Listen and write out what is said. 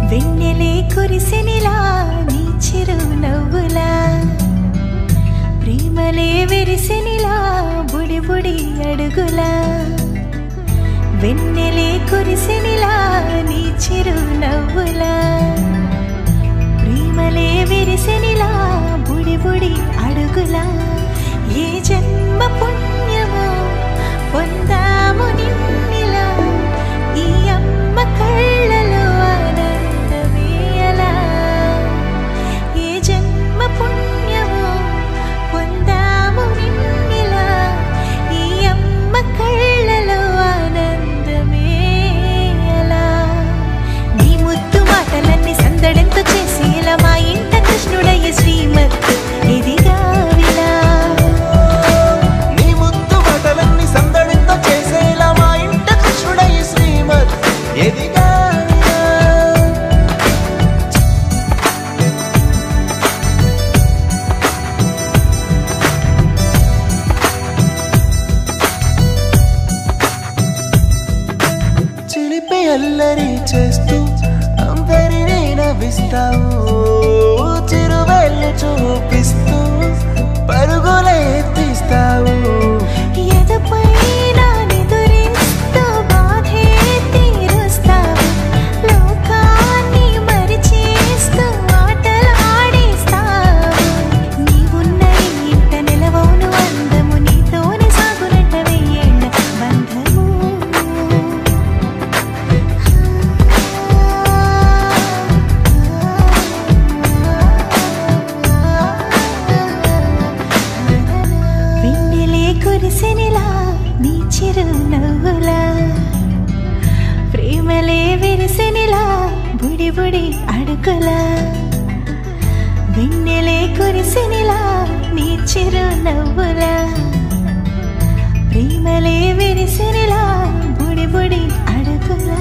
వెన్నెలే కురిసెనిలా నీ చిరునవ్వులా ప్రేమలే విరిసెనిలా బుడి బుడి అడుగులా వెన్నెలే కురిసెనిలా నీ చిరునవ్వులా ప్రేమలే విరిసెనిలా బుడి బుడి అడుగులా ఏ జన్మ పుణ్యమో పొందాము నిన్నిలా ఈ అమ్మ కళ్ళలో ఆనందమే అలా ఏ జన్మ పుణ్యమో పొందాము నిన్నిలా ఈ అమ్మ కళ్ళలో ఆనందమే అలా నీ ముద్దు మాటలన్నీ సందడంతో చేసి ఇలా మా ఇంట కృష్ణుడయ్య శ్రీమత్ ఇదిగా విలా చిలిపి అల్లరి చేస్తూ అందరినీ నవ్విస్తావు చిరువేళ్ళు చూపిస్తూ పరుగులే ఎత్తిస్తావు ఎదపైన నిదురిస్తూ బాధే తీరుస్తావు లోకాన్ని మరిచేస్తూ ఆటలు ఆడిస్తావు నీవున్న ఇంట నిలవవును అందము నీతోనే సాగునట్ట వెయ్యేళ్ళ బంధము వెన్నెలే కురిసెనిలా నీ చిరునవ్వులా ప్రేమలే విరిసెనిలా బుడి బుడి అడుగులా వెన్నెలే కురిసెనిలా నీ చిరునవ్వులా ప్రేమలే విరిసెనిలా బుడి బుడి అడుగులా